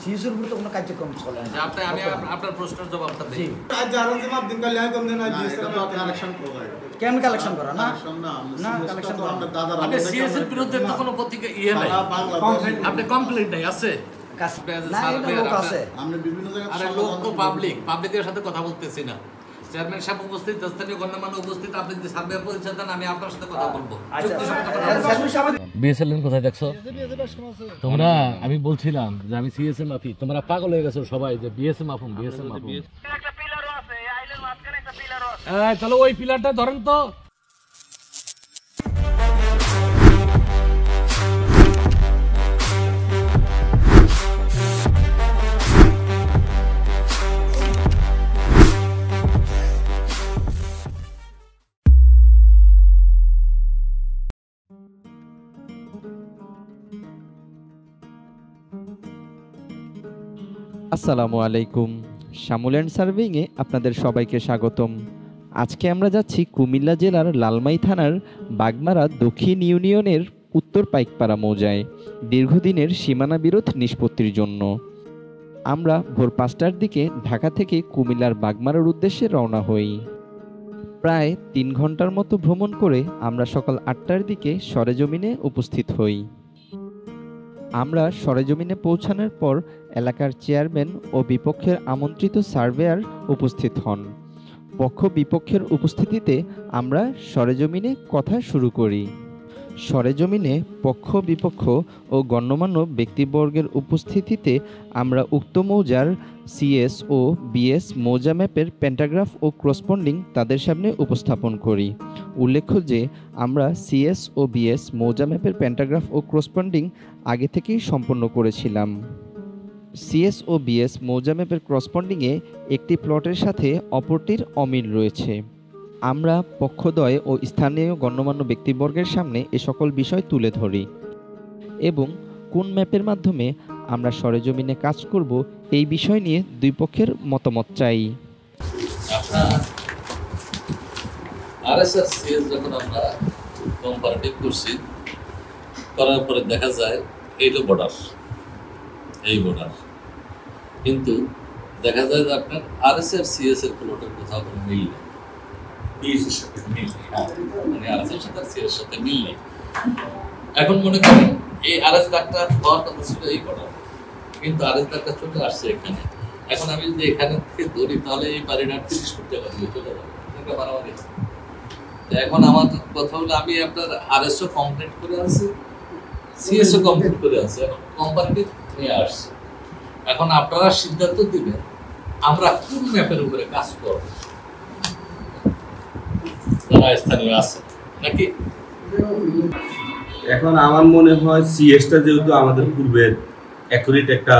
সিএসের উপর তো কোনো কার্যক্রম চলে না। আপনি আমি আপনার প্রশ্নের জবাবটা দিই। আজ যারা যে মাপ দিন কালে কম দেন আজ কালেকশন করব। কেন কালেকশন করা না? না কালেকশন তো আমরা দাদারা আপনি সিএস এর বিরুদ্ধে তো কোনো প্রতিক্রিয়া ইয়ে নাই। আপনি কমপ্লেইন্ট নাই আছে? আমরা বিভিন্ন জায়গায় আরে লোক তো পাবলিকের সাথে কথা বলতেছি না। চেয়ারম্যান সাহেব উপস্থিত, স্থানীয় গণ্যমান্য উপস্থিত, আপনি যদি সার্ভেয়ার পরিচয় দেন আমি আপনার সাথে কথা বলবো। বিএসএলএন কোথায় দেখছো তোমরা? আমি বলছিলাম যে আমি সিএসএম মাফি, তোমরা পাগল হয়ে গেছো সবাই যে বিএসএম মাফুন বিএসএম মাফুন। একটা পিলারও আছে, এই আইলের মাঝখানে একটা পিলারও আছে। চলো ওই পিলারটা ধরেন তো। আসসালামু আলাইকুম, শামুল অ্যান্ড সার্ভিংয়ে আপনাদের সবাইকে স্বাগতম। আজকে আমরা যাচ্ছি কুমিল্লা জেলার লালমাই থানার বাগমারা দক্ষিণ ইউনিয়নের উত্তর পাইকপাড়া মৌজায় দীর্ঘদিনের সীমানা বিরোধ নিষ্পত্তির জন্য। আমরা ভোর 5টার দিকে ঢাকা থেকে কুমিল্লার বাগমারার উদ্দেশ্যে রওনা হই। প্রায় 3 ঘন্টার মতো ভ্রমণ করে আমরা সকাল 8টার দিকে সরেজমিনে উপস্থিত হই। আমরা সরেজমিনে পৌঁছানোর পর এলাকার চেয়ারম্যান ও বিপক্ষের আমন্ত্রিত সার্ভেয়ার উপস্থিত হন। পক্ষ বিপক্ষের উপস্থিতিতে আমরা সরেজমিনে কথা শুরু করি। সরেজমিনে পক্ষ বিপক্ষ ও গণ্যমান্য ব্যক্তিবর্গের উপস্থিতিতে আমরা উক্ত মৌজার সিএস ও বিএস মৌজা ম্যাপের প্যান্টাগ্রাফ ও ক্রসপন্ডিং তাদের সামনে উপস্থাপন করি। উল্লেখ্য যে আমরা সিএস ও বিএস মৌজা ম্যাপের প্যান্টাগ্রাফ ও ক্রসপন্ডিং আগে থেকেই সম্পন্ন করেছিলাম। সিএস ও বিএস মৌজা ম্যাপের ক্রসপন্ডিংয়ে একটি প্লটের সাথে অপরটির অমিল রয়েছে। আমরা পক্ষদ্বয় ও স্থানীয় গণ্যমান্য ব্যক্তিবর্গের সামনে এ সকল বিষয় তুলে ধরি এবং কোন ম্যাপের মাধ্যমে আমরা সরেজমিনে কাজ করব এই বিষয় নিয়ে দুই পক্ষের মতামত চাই। আরএসএস সিএস যখন আমরা কম্পারেটিভ করছি, করার পরে দেখা যায় এইটা বর্ডার, এই বর্ডার, কিন্তু দেখা যায় যে আপনার আরএসএস সিএস এর প্লটের কোথাও কোনো মিল নেই। মানে আরএসএস সাথে সিএস সাথে মিল নেই। এখন মনে করেন এই আরএস দাগটা হওয়ার কথা ছিল এই বর্ডার, কিন্তু আরএস দাগটা চলে আসছে এখানে। এখন আমি যদি এখানে থেকে ধরি তাহলে এই বাড়িটা 30 ফুট জায়গা দিয়ে চলে যাবে, বাড়াবাড়ি। এখন আমার কথা হলো আমি আপনার আরএসও কমপ্লিট করে আছি, সিএসও কমপ্লিট করে আছি, এখন কম্পারেটিভ নিয়ে আসছে। এখন আপনারা সিদ্ধান্ত দিবেন আমরা কোন ম্যাপের উপরে কাজ করব, যারা স্থানীয় আছে নাকি। এখন আমার মনে হয় সিএসটা যেহেতু আমাদের পূর্বের অ্যাকুরেট একটা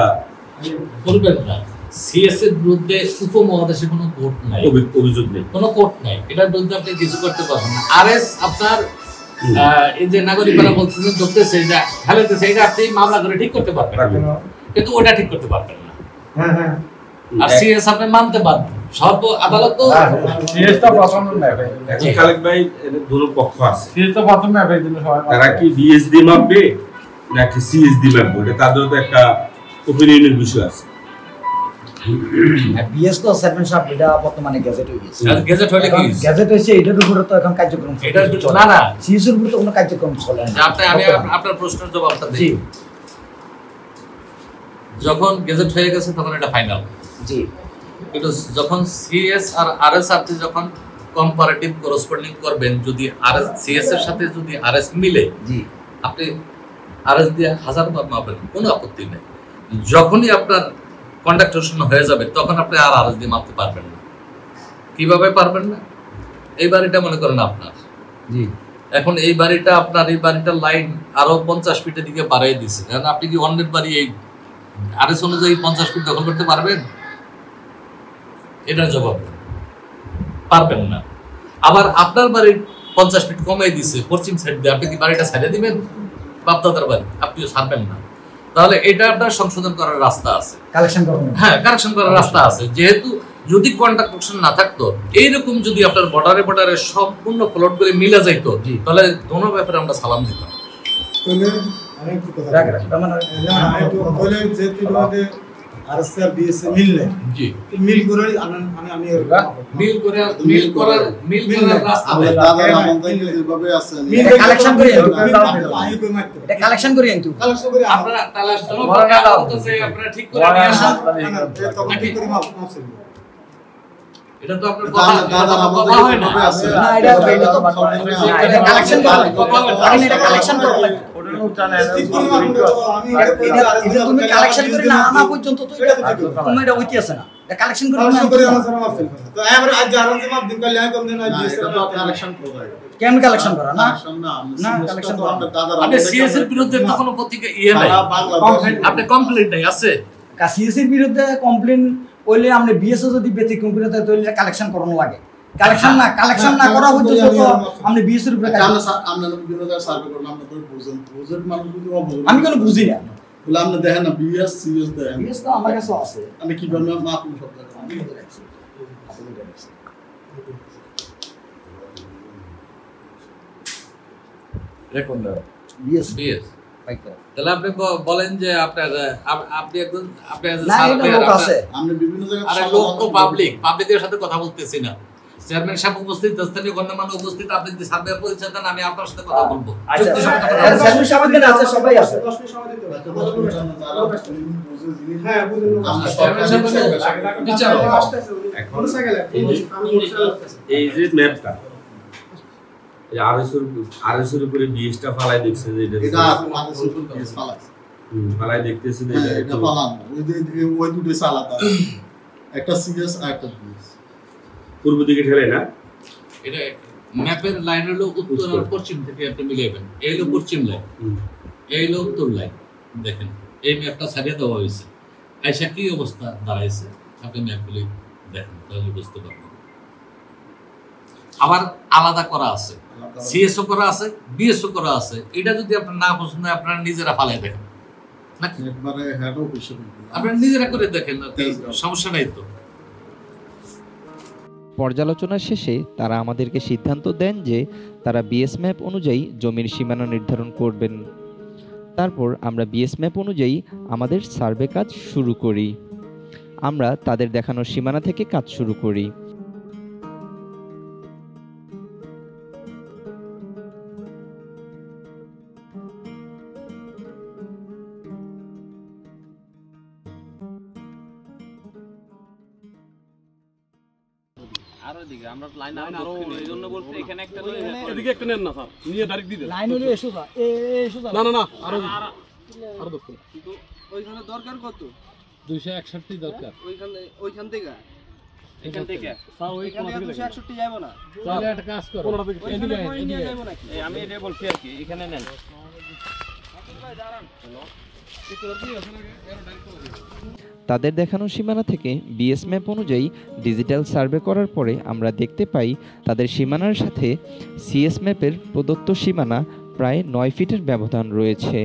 করবেন না, সিএস এর বিরুদ্ধে উপমহাদেশে কোনো কোর্ট নাই, অভিযোগ নেই, কোনো কোর্ট নাই, এটার বিরুদ্ধে আপনি কিছু করতে পারবেন না। আরএস আপনার এই যে নাগরিকরা বলতেছেন ধরতেছে এটা ফেলতেছে, এটা আপনি মামলা করে ঠিক করতে পারবেন, কিন্তু ওটা ঠিক করতে পারবেন না। আর সিএস আপনি মানতে বাধ্য, সর্ব আদালত তো সিএস তো প্রথম ম্যাপ। এখন খালেক ভাই এর দুটো পক্ষ আছে, সিএস তো প্রথম ম্যাপ এই জন্য সবাই তারা কি বিএসডি মাপবে নাকি সিএসডি মাপবে, এটা তাদের তো একটা ওপিনিয়নের বিষয় আছে। বিএস তো চেয়ারম্যান সাহেব এটা বর্তমানে গ্যাজেট হয়ে গেছে। গ্যাজেট হলে কি গ্যাজেট হয়েছে, এটার উপরে তো এখন কার্যক্রম এটা না না সিএসের উপর তো কোনো কার্যক্রম চলে না। আমি আপনার প্রশ্নের জবাবটা দিই। যখন গেজেট হয়ে গেছে তখন এটা ফাইনাল। জি, কিন্তু যখন সিএস আর আরএস আপনি যখন কম্পারেটিভ করসপন্ডিং করবেন, যদি আরএস সিএস এর সাথে যদি আরএস মিলে, জি, আপনি আরএস দিয়ে 1000 বার মাপবেন, কোনো আপত্তি নেই। যখনই আপনার কন্ট্রাক্টেশন হয়ে যাবে তখন আপনি আর আরএস দিয়ে মাপতে পারবেন না। কিভাবে পারবেন না? এই বাড়িটা মনে করেন আপনার, জি, এখন এই বাড়িটা আপনার, এই বাড়িটার লাইন আরো 50 ফিটের দিকে বাড়িয়ে দিচ্ছে, কারণ আপনি কি অন্যের বাড়ি এই আরএস অনুযায়ী 50 ফিট দখল করতে পারবেন? এটার জবাব পারবেন না। আবার আপনার বাড়ির 50 ফিট কমিয়ে দিচ্ছে পশ্চিম সাইড দিয়ে, আপনি কি বাড়িটা ছেড়ে দিবেন? বাপদাদার বাড়ি, আপনিও ছাড়বেন না। তাহলে এটা আপনার সংশোধন করার রাস্তা আছে, কালেকশন করবেন। হ্যাঁ, কারেকশন করার রাস্তা আছে। যেহেতু যদি কন্ট্রাক্টশন না থাকতো, এইরকম যদি আপনার বর্ডারে বর্ডারে সম্পূর্ণ প্লটগুলি মিলে যাইতো, তাহলে দোনো ব্যাপারে আমরা সালাম দিতাম। আর স্যার বিএসএ মিললে জি মিল করে আমি মিল করার রাস্তা আমরা নেই। দাদা আমাদের যেভাবে আছে এটা কালেকশন করে আমি কই মারতে এটা কালেকশন করে কিন্তু কালেকশন করে আপনারা তালাশ জন্য বড় না দাও। আপনারা ঠিক করে নিয়ে আসুন। তখন কি করে মাপ আছে এটা তো আপনার দাদা আমাদের কথা হয় না। যেভাবে আছে না, এটা তো এটা কালেকশন করা লাগবে। এটা কালেকশন করা লাগবে। ঠিক করে মাপ করে আমি এটা তুমি কালেকশন করে না আনা পর্যন্ত তো তুমি এটা হইতে আছে না। এটা কালেকশন করে কালেকশন না করে আমার স্যার মাপ ফেল তো এবারে আজ জারান যে মাপ দিন কালে কম দিন আজ স্যার কালেকশন করব কেমন কালেকশন করা না না কালেকশন তো আমরা দাদা আপনি সিএস এর বিরুদ্ধে তো কোনো প্রতিক্রিয়া ইয়ে নাই, আপনি কমপ্লেইন নাই আছে। সিএসির বিরুদ্ধে কমপ্লেইন হইলে আমরা বিএসও যদি ব্যতিক্রম করে তাহলে কালেকশন করানো লাগে। কালেকশন না করা পর্যন্ত তো আমরা বিএসের উপরে কাজ আমরা বিভিন্ন জায়গায় সার্ভে করলাম আমরা তো বুঝেন বুঝেন মানুষ যদি অবুঝ আমি কোনো বুঝি না। বলে আপনি দেখেন না বিএস সিএস দেখেন বিএস তো আমার কাছে আছে। আমি কি বলবো মাপ সব দেখেন আমি বলে রাখছি। আপনি বলে রাখছি। রেকর্ড দাও বিএস বিএস। বাইক করা। তাহলে আপনি বলেন যে আপনার আপনি একজন আপনি as a না, এটা surveyor, লোক আছে। আমরা বিভিন্ন জায়গায় আরে লোক তো পাবলিকের সাথে কথা বলতেছি না। চেয়ারম্যান সাহেব উপস্থিত, স্থানীয় গণ্যমান্য উপস্থিত, আপনি যদি সার্ভেয়ার পরিচয় দেন আমি আপনার সাথে কথা বলবো। আচ্ছা যুক্তির সাথে কথা বলবো। স্যার সবাই আছে, সবাই আছে। হ্যাঁ বুঝেন আমরা চেয়ারম্যান সাহেব বিচার হবে। এখন এই যে ম্যাপটা এই আরএসের উপরে বিএসটা ফালাই দেখছে যে এটা মানুষ উপর কেস ফালাছে ফালাই দেখতেছে যে এটা একটু ফালান ওই দুটো আলাদা একটা সিরিয়াস আর একটা বিএস পূর্ব দিকে ঠেলে না। এটা ম্যাপের লাইন হলো উত্তর আর পশ্চিম থেকে আপনি মিলাবেন। এই হলো পশ্চিম লাইন, এই হলো উত্তর লাইন। দেখেন এই ম্যাপটা ছাড়িয়ে দেওয়া হয়েছে, আইসা কি অবস্থা দাঁড়াইছে আপনি ম্যাপগুলি দেখেন তাহলে বুঝতে পারবেন। আবার আলাদা করা আছে, সিএসও করা আছে, বিএসও করা আছে। এটা যদি আপনার না পছন্দ হয় আপনারা নিজেরা ফালাই দেখেন নাকি, একবারে হেড অফিসে আপনারা নিজেরা করে দেখেন, সমস্যা নাই তো। পর্যালোচনা শেষে তারা আমাদেরকে সিদ্ধান্ত দেন যে তারা বিএস ম্যাপ অনুযায়ী জমির সীমানা নির্ধারণ করবেন। তারপর আমরা বিএস ম্যাপ অনুযায়ী আমাদের সার্ভে কাজ শুরু করি। আমরা তাদের দেখানো সীমানা থেকে কাজ শুরু করি। এদিকে একটা নেন না স্যার, নিয়ে ডাইরেক্ট দিয়ে দেন। লাইন হলো এসো যা এসো যা না না না আরো দক্ষিণ। ওইখানে দরকার কত? 261 দরকার। ওইখান থেকে এখান থেকে স্যার ওই কোন দিকে 261 যাব না। তাহলে একটা কাজ করো, কোনটা থেকে এদিকে নিয়ে যাব নাকি? আমি এটা বলছি আর কি, এখানে নেন। তাদের দেখানো সীমানা থেকে বিএস ম্যাপ অনুযায়ী ডিজিটাল সার্ভে করার পরে আমরা দেখতে পাই তাদের সীমানার সাথে সিএস ম্যাপের প্রদত্ত সীমানা প্রায় 9 ফিটের ব্যবধান রয়েছে।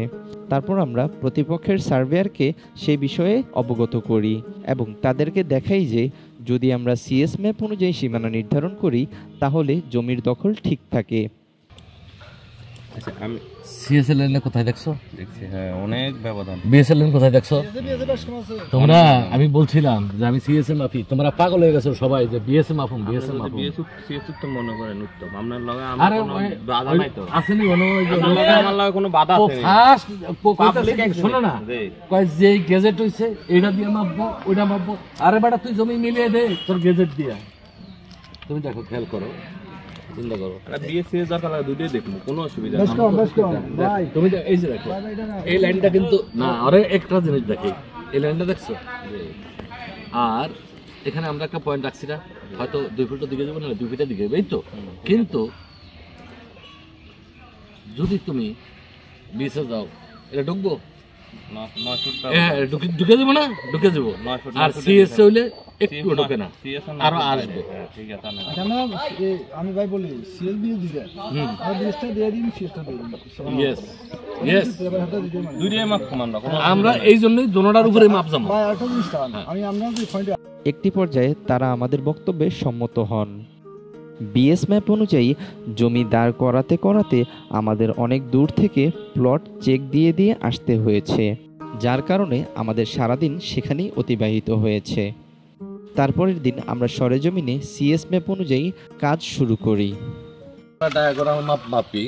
তারপর আমরা প্রতিপক্ষের সার্ভেয়ারকে সেই বিষয়ে অবগত করি এবং তাদেরকে দেখাই যে যদি আমরা সিএস ম্যাপ অনুযায়ী সীমানা নির্ধারণ করি তাহলে জমির দখল ঠিক থাকে। আচ্ছা আমি সিএসএল লাইনে কোথায় দেখছো? দেখছি হ্যাঁ অনেক ব্যবধান। বিএসএল লাইন কোথায় দেখছো? তোমরা আমি বলছিলাম যে আমি সিএসএ মাফি, তোমরা পাগল হয়ে গেছো সবাই যে বিএসএ মাফুম বিএসএ মাফুম। সিএসএ তো মনে করেন উত্তম আপনার লগে আরে আমার কোনো বাধা নাই তো। আসেনি কোনো ওই যে আমার লগে কোনো বাধা ও আছে ফার্স্ট শোনো না জি। কয় যে গেজেট হইছে এটা দিয়ে মাপবো ওইটা মাপবো। আরে বেটা তুই জমি মিলিয়ে দে তোর গেজেট দিয়া। তুমি দেখো খেয়াল করো, চিন্তা করো। বিএসসি দরকার লাগে দুটোই দেখবো কোনো অসুবিধা ভাই তুমি এই যে দেখো এই লাইনটা কিন্তু না, আরে একটা জিনিস দেখি এই লাইনটা দেখছো? আর এখানে আমরা একটা পয়েন্ট রাখছি না, হয়তো 2 ফিটের দিকে যাবো না 2 ফিটের দিকে এই তো, কিন্তু যদি তুমি বিএসএ যাও এটা ঢুকবো হ্যাঁ ঢুকে যাবো না, ঢুকে যাবো। আর সিএসএ হইলে একটু ঢুকে না, আরো আসবে। ঠিক আছে আমি ভাই বলি সিএলবি দিবে আর বিএসটা দিয়ে দিন সিএসটা দিয়ে দিন ইয়েস ইয়েস দুইটাই মাপ কমান না আমরা এই জন্যই জোনটার উপরে মাপ যাবো। ভাই একটা জিনিস আমি আমরা যে পয়েন্টে একটি পর্যায়ে তারা আমাদের বক্তব্যে সম্মত হন। বিএস ম্যাপ অনুযায়ী জমি দাঁড় করাতে করাতে আমাদের অনেক দূর থেকে প্লট চেক দিয়ে আসতে হয়েছে। যার কারণে আমাদের সারাদিন সেখানেই অতিবাহিত হয়েছে। তারপরের দিন আমরা সরেজমিনে সিএস ম্যাপ অনুযায়ী কাজ শুরু করি। ডায়াগ্রাম মাপি,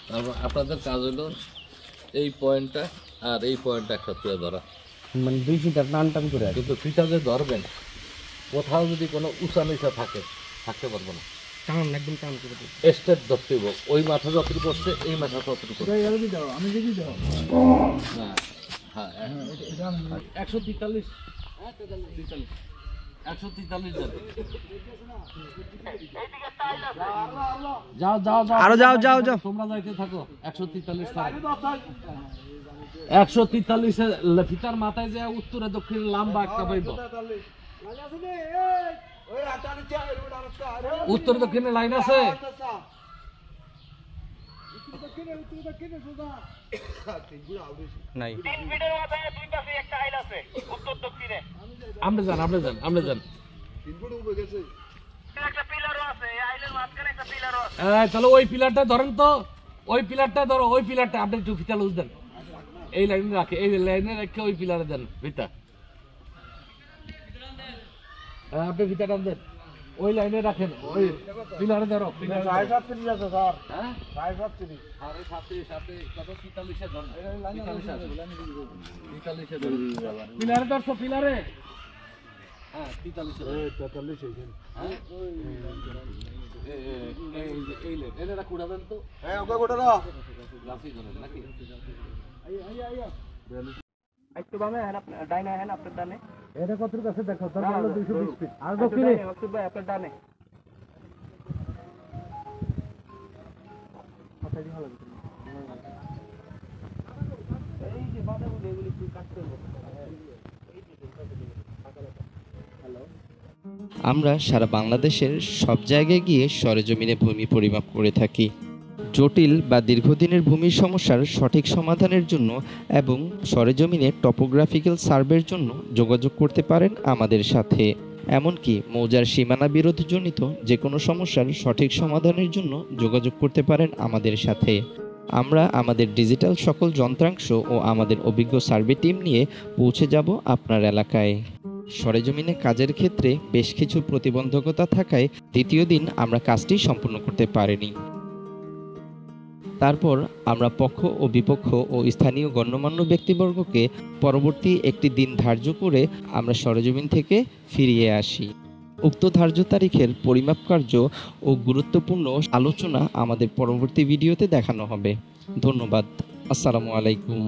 তারপর আপনাদের কাজ হলো এই পয়েন্টটা আর এই পয়েন্টটা একসাথে ধরা, মানে 2 ফিটার টান করে। কিন্তু ফিটা যে ধরবেন কোথাও যদি কোনো উঁচা নিচা থাকতে পারবো না, টান একদম টান করে দেব। স্টেপ ধরতে হবে, ওই মাথা যতটুকু পড়ছে এই মাথা ততটুকু পড়ছে। আমি দেখি দাও না হ্যাঁ 143 143 যাও যাও যাও আরো যাও যাও যাও তোমরা যাইতে থাকো। 143 ফিতার মাথায় যে উত্তরে দক্ষিণে লম্বা একটা পাইব, উত্তর দক্ষিণে লাইন আছে। নাই 3 ফিটের মাথায় 2 পাশে একটা আইল আছে উত্তর দক্ষিণে। আমরা যান 3 ফুট উপরে গেছে। একটা পিলারও আছে, এই আইলের মাঝখানে একটা পিলারও আছে। তাহলে ওই পিলারটা ধরেন তো, ওই পিলারটা ধরো, ওই পিলারটা আপনি একটু ফিতা লুজ দেন, এই লাইনে রাখে, এই লাইনে রেখে ওই পিলারে দেন ফিতা। আপনি ফিতা টান দেন, ওই লাইনে রাখেন, ওই পিলারে ধরো। সাড়ে 7 ফিট আছে স্যার, হ্যাঁ সাড়ে 7 ফিট। আরে সাথে কত 45 ধরুন, 45 ধরুন, পিলারে ধরছো, পিলারে হ্যাঁ 45 হ্যাঁ এই লে এটা কুড়া দেন তো। হ্যাঁ ওকে গোটা দাও। লাফি ধরেন নাকি একটু বামে হ্যাঁ আপনার ডাইনে হ্যাঁ আপনার ডানে। এটা কত কাছে দেখো, তার হলো 220 ফিট। আর দক্ষিণে মাকসুদ ভাই আপনার ডানে। এই যে বাধা বলে এগুলি একটু কাটতে হবে। আমরা সারা বাংলাদেশের সব জায়গায় গিয়ে সরেজমিনে ভূমি পরিমাপ করে থাকি। জটিল বা দীর্ঘদিনের ভূমির সমস্যার সঠিক সমাধানের জন্য এবং সরেজমিনে টপোগ্রাফিক্যাল সার্ভের জন্য যোগাযোগ করতে পারেন আমাদের সাথে। এমনকি মৌজার সীমানা বিরোধজনিত যে কোনো সমস্যার সঠিক সমাধানের জন্য যোগাযোগ করতে পারেন আমাদের সাথে। আমরা আমাদের ডিজিটাল সকল যন্ত্রাংশ ও আমাদের অভিজ্ঞ সার্ভে টিম নিয়ে পৌঁছে যাব আপনার এলাকায়। সরেজমিনে কাজের ক্ষেত্রে বেশ কিছু প্রতিবন্ধকতা থাকায় দ্বিতীয় দিন আমরা কাজটি সম্পূর্ণ করতে পারিনি। তারপর আমরা পক্ষ ও বিপক্ষ ও স্থানীয় গণ্যমান্য ব্যক্তিবর্গকে পরবর্তী একটি দিন ধার্য করে আমরা সরেজমিন থেকে ফিরিয়ে আসি। উক্ত ধার্য তারিখের পরিমাপ কার্য ও গুরুত্বপূর্ণ আলোচনা আমাদের পরবর্তী ভিডিওতে দেখানো হবে। ধন্যবাদ। আসসালামু আলাইকুম।